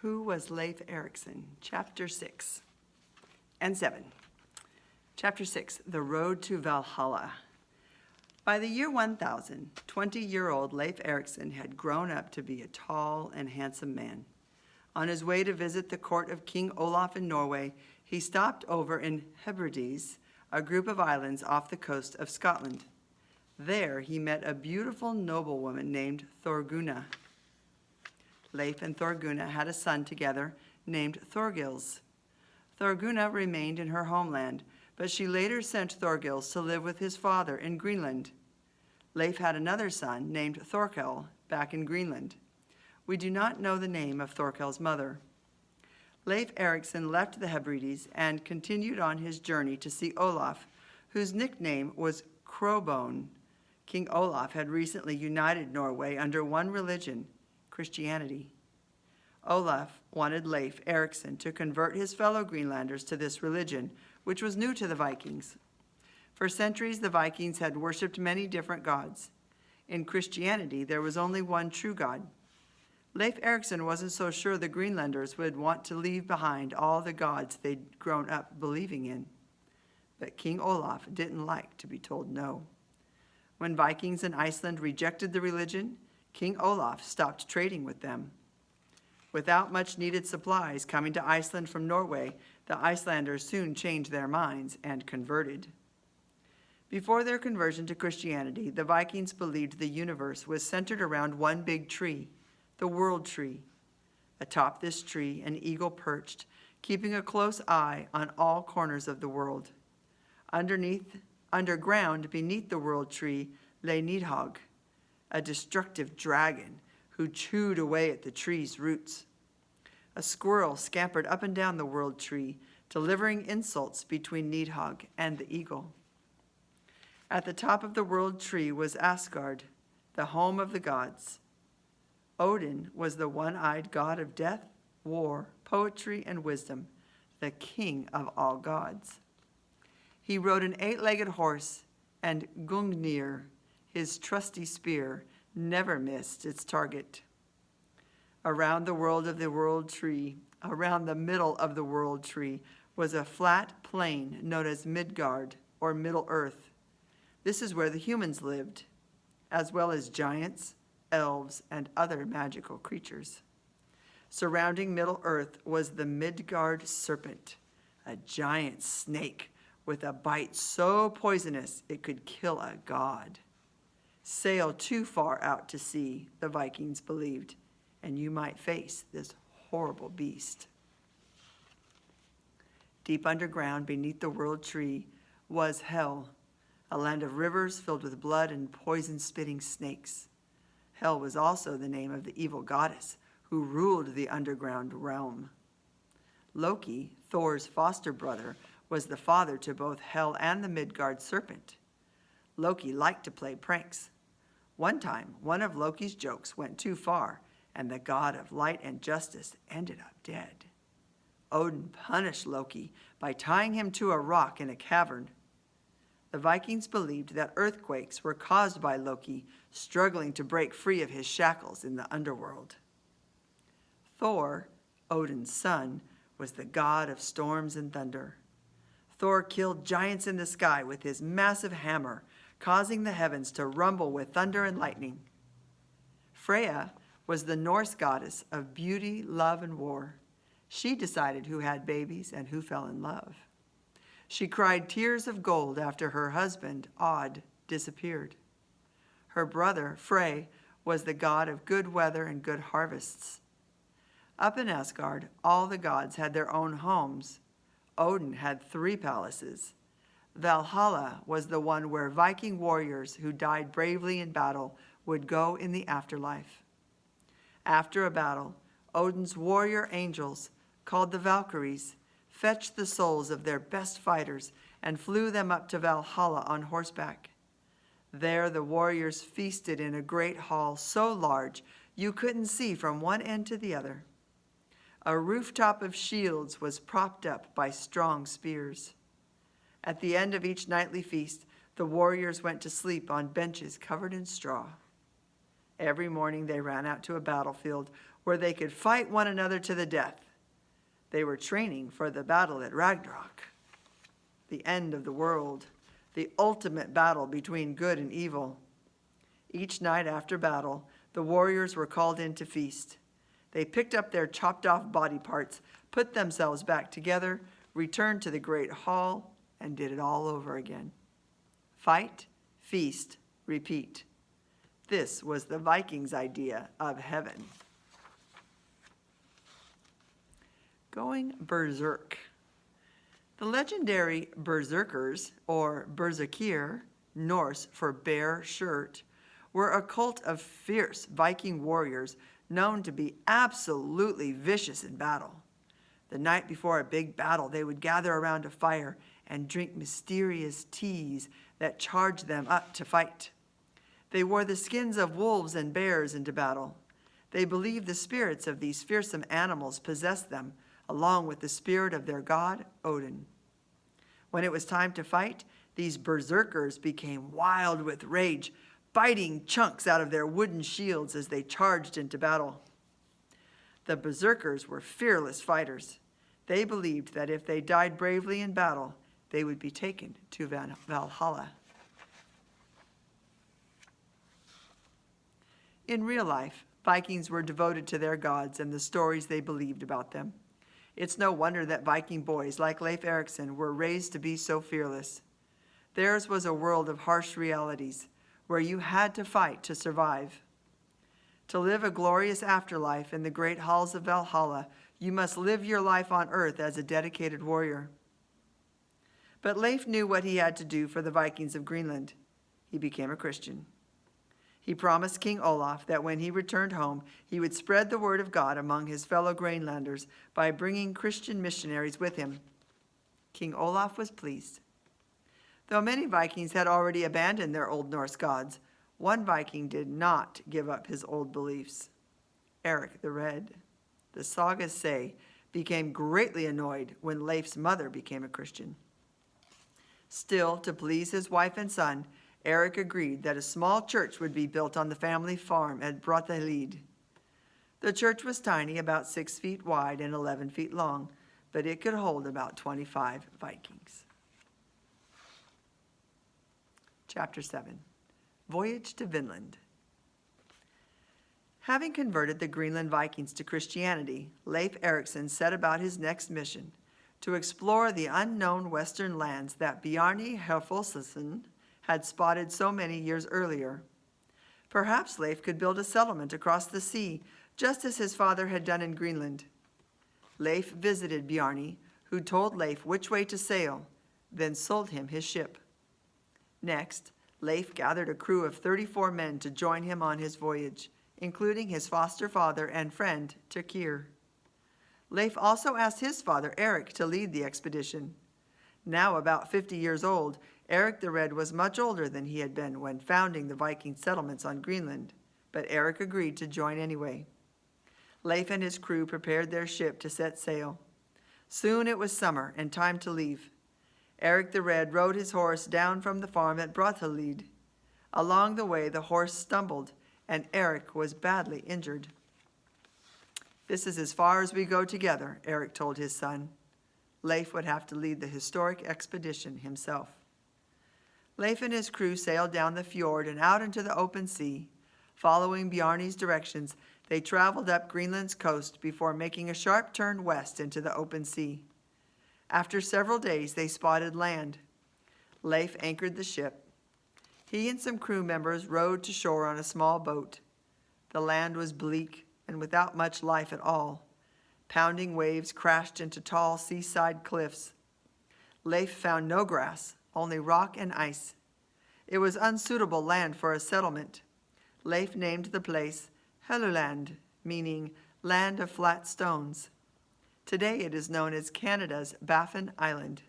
Who was Leif Erikson? Chapter 6 and 7. Chapter 6, The Road to Valhalla. By the year 1000, 20-year-old Leif Erikson had grown up to be a tall and handsome man. On his way to visit the court of King Olaf in Norway, he stopped over in Hebrides, a group of islands off the coast of Scotland. There he met a beautiful noblewoman named Thorgunna. Leif and Thorgunna had a son together named Thorgils. Thorgunna remained in her homeland, but she later sent Thorgils to live with his father in Greenland. Leif had another son named Thorkel back in Greenland. We do not know the name of Thorkel's mother. Leif Erikson left the Hebrides and continued on his journey to see Olaf, whose nickname was Crowbone. King Olaf had recently united Norway under one religion, Christianity. Olaf wanted Leif Erikson to convert his fellow Greenlanders to this religion, which was new to the Vikings. For centuries, the Vikings had worshipped many different gods. In Christianity, there was only one true God. Leif Erikson wasn't so sure the Greenlanders would want to leave behind all the gods they'd grown up believing in. But King Olaf didn't like to be told no. When Vikings in Iceland rejected the religion, King Olaf stopped trading with them. Without much needed supplies coming to Iceland from Norway, the Icelanders soon changed their minds and converted. Before their conversion to Christianity, the Vikings believed the universe was centered around one big tree, the World Tree. Atop this tree, an eagle perched, keeping a close eye on all corners of the world. Underground, beneath the World Tree, lay Nidhogg, a destructive dragon who chewed away at the tree's roots. A squirrel scampered up and down the World Tree, delivering insults between Nidhogg and the eagle. At the top of the World Tree was Asgard, the home of the gods. Odin was the one-eyed god of death, war, poetry, and wisdom, the king of all gods. He rode an 8-legged horse, and Gungnir, his trusty spear, never missed its target. Around the middle of the World Tree, was a flat plain known as Midgard, or Middle Earth. This is where the humans lived, as well as giants, elves, and other magical creatures. Surrounding Middle Earth was the Midgard serpent, a giant snake with a bite so poisonous it could kill a god. Sail too far out to sea, the Vikings believed, and you might face this horrible beast. Deep underground beneath the World Tree was Hell, a land of rivers filled with blood and poison-spitting snakes. Hel was also the name of the evil goddess who ruled the underground realm. Loki, Thor's foster brother, was the father to both Hel and the Midgard serpent. Loki liked to play pranks. One time, one of Loki's jokes went too far, and the god of light and justice ended up dead. Odin punished Loki by tying him to a rock in a cavern. The Vikings believed that earthquakes were caused by Loki struggling to break free of his shackles in the underworld. Thor, Odin's son, was the god of storms and thunder. Thor killed giants in the sky with his massive hammer, causing the heavens to rumble with thunder and lightning. Freya was the Norse goddess of beauty, love, and war. She decided who had babies and who fell in love. She cried tears of gold after her husband, Odd, disappeared. Her brother, Frey, was the god of good weather and good harvests. Up in Asgard, all the gods had their own homes. Odin had 3 palaces. Valhalla was the one where Viking warriors who died bravely in battle would go in the afterlife. After a battle, Odin's warrior angels, called the Valkyries, fetched the souls of their best fighters and flew them up to Valhalla on horseback. There the warriors feasted in a great hall so large you couldn't see from one end to the other. A rooftop of shields was propped up by strong spears. At the end of each nightly feast, the warriors went to sleep on benches covered in straw. Every morning they ran out to a battlefield where they could fight one another to the death. They were training for the battle at Ragnarok, the end of the world, the ultimate battle between good and evil. Each night after battle, the warriors were called in to feast. They picked up their chopped off body parts, put themselves back together, returned to the great hall, and did it all over again. Fight, feast, repeat. This was the Vikings' idea of heaven. Going berserk. The legendary berserkers, or berserkir, Norse for bear shirt, were a cult of fierce Viking warriors known to be absolutely vicious in battle. The night before a big battle, they would gather around a fire and drink mysterious teas that charged them up to fight. They wore the skins of wolves and bears into battle. They believed the spirits of these fearsome animals possessed them, along with the spirit of their god, Odin. When it was time to fight, these berserkers became wild with rage, biting chunks out of their wooden shields as they charged into battle. The berserkers were fearless fighters. They believed that if they died bravely in battle, they would be taken to Valhalla. In real life, Vikings were devoted to their gods and the stories they believed about them. It's no wonder that Viking boys like Leif Erikson were raised to be so fearless. Theirs was a world of harsh realities, where you had to fight to survive. To live a glorious afterlife in the great halls of Valhalla, you must live your life on earth as a dedicated warrior. But Leif knew what he had to do for the Vikings of Greenland. He became a Christian. He promised King Olaf that when he returned home, he would spread the word of God among his fellow Greenlanders by bringing Christian missionaries with him. King Olaf was pleased. Though many Vikings had already abandoned their Old Norse gods, one Viking did not give up his old beliefs. Eric the Red, the sagas say, became greatly annoyed when Leif's mother became a Christian. Still, to please his wife and son, Eric agreed that a small church would be built on the family farm at Brattahlid. The church was tiny, about 6 feet wide and 11 feet long, but it could hold about 25 Vikings. Chapter 7, Voyage to Vinland. Having converted the Greenland Vikings to Christianity, Leif Erikson set about his next mission, to explore the unknown western lands that Bjarni Herfoldsson had spotted so many years earlier. Perhaps Leif could build a settlement across the sea, just as his father had done in Greenland. Leif visited Bjarni, who told Leif which way to sail, then sold him his ship. Next, Leif gathered a crew of 34 men to join him on his voyage, including his foster father and friend, Tyrkir. Leif also asked his father, Eric, to lead the expedition. Now about 50 years old, Eric the Red was much older than he had been when founding the Viking settlements on Greenland, but Eric agreed to join anyway. Leif and his crew prepared their ship to set sail. Soon it was summer and time to leave. Eric the Red rode his horse down from the farm at Brattahlid. Along the way, the horse stumbled, and Eric was badly injured. "This is as far as we go together," Eric told his son. Leif would have to lead the historic expedition himself. Leif and his crew sailed down the fjord and out into the open sea. Following Bjarni's directions, they traveled up Greenland's coast before making a sharp turn west into the open sea. After several days, they spotted land. Leif anchored the ship. He and some crew members rowed to shore on a small boat. The land was bleak and without much life at all. Pounding waves crashed into tall seaside cliffs. Leif found no grass, only rock and ice. It was unsuitable land for a settlement. Leif named the place Helluland, meaning land of flat stones. Today it is known as Canada's Baffin Island.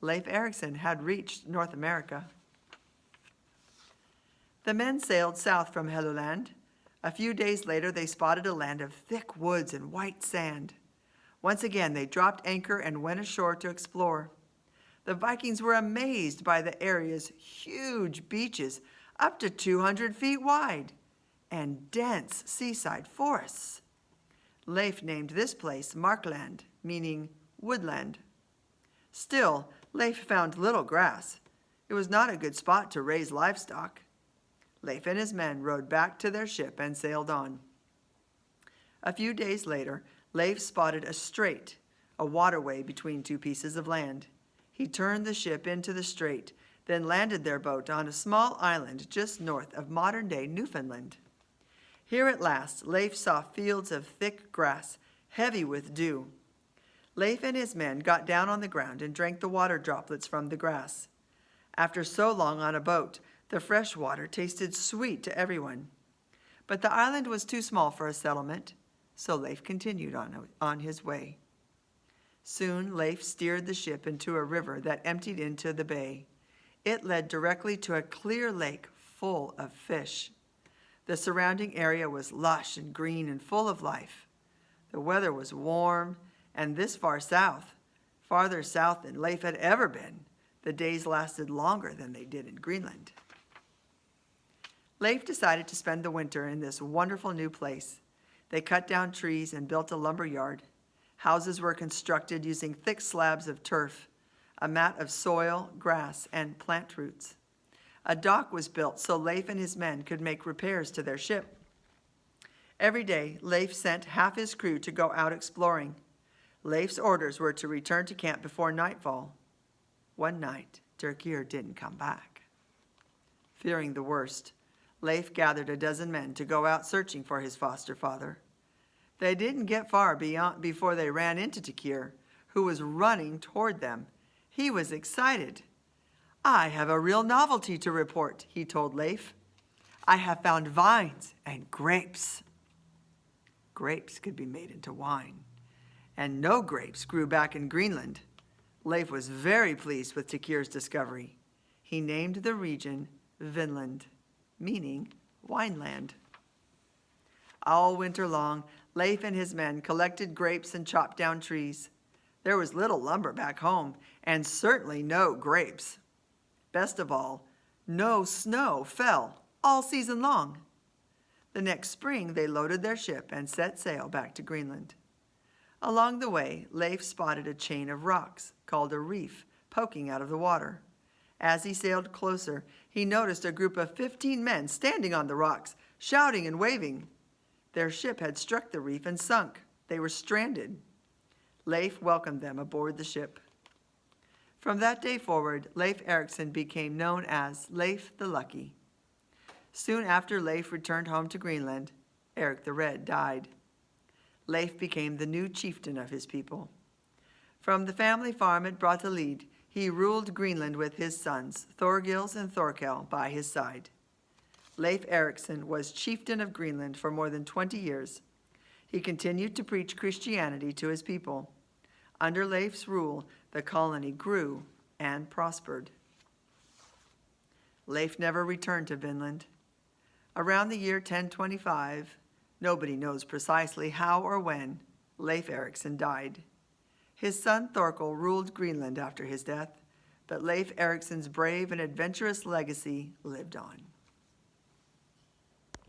Leif Erikson had reached North America. The men sailed south from Helluland. A few days later, they spotted a land of thick woods and white sand. Once again, they dropped anchor and went ashore to explore. The Vikings were amazed by the area's huge beaches, up to 200 feet wide. and dense seaside forests. Leif named this place Markland, meaning woodland. Still, Leif found little grass. It was not a good spot to raise livestock. Leif and his men rowed back to their ship and sailed on. A few days later, Leif spotted a strait, a waterway between two pieces of land. He turned the ship into the strait, then landed their boat on a small island just north of modern-day Newfoundland. Here at last, Leif saw fields of thick grass, heavy with dew. Leif and his men got down on the ground and drank the water droplets from the grass. After so long on a boat, the fresh water tasted sweet to everyone. But the island was too small for a settlement, so Leif continued on his way. Soon, Leif steered the ship into a river that emptied into the bay. It led directly to a clear lake full of fish. The surrounding area was lush and green and full of life. The weather was warm, and this far south, farther south than Leif had ever been, the days lasted longer than they did in Greenland. Leif decided to spend the winter in this wonderful new place. They cut down trees and built a lumber yard. Houses were constructed using thick slabs of turf, a mat of soil, grass, and plant roots. A dock was built so Leif and his men could make repairs to their ship. Every day, Leif sent half his crew to go out exploring. Leif's orders were to return to camp before nightfall. One night, Tyrkir didn't come back. Fearing the worst, Leif gathered a dozen men to go out searching for his foster father. They didn't get far before they ran into Tyrkir, who was running toward them. He was excited. "I have a real novelty to report," he told Leif. "I have found vines and grapes." Grapes could be made into wine, and no grapes grew back in Greenland. Leif was very pleased with Tyrkir's discovery. He named the region Vinland, meaning wineland. All winter long, Leif and his men collected grapes and chopped down trees. There was little lumber back home, and certainly no grapes. Best of all, no snow fell all season long. The next spring, they loaded their ship and set sail back to Greenland. Along the way, Leif spotted a chain of rocks called a reef poking out of the water. As he sailed closer, he noticed a group of 15 men standing on the rocks, shouting and waving. Their ship had struck the reef and sunk. They were stranded. Leif welcomed them aboard the ship. From that day forward, Leif Erikson became known as Leif the Lucky. Soon after Leif returned home to Greenland, Eric the Red died. Leif became the new chieftain of his people. From the family farm at Brattahlid, he ruled Greenland with his sons, Thorgils and Thorkel, by his side. Leif Erikson was chieftain of Greenland for more than 20 years. He continued to preach Christianity to his people. Under Leif's rule, the colony grew and prospered. Leif never returned to Vinland. Around the year 1025, nobody knows precisely how or when, Leif Erikson died. His son Thorkel ruled Greenland after his death, but Leif Erikson's brave and adventurous legacy lived on.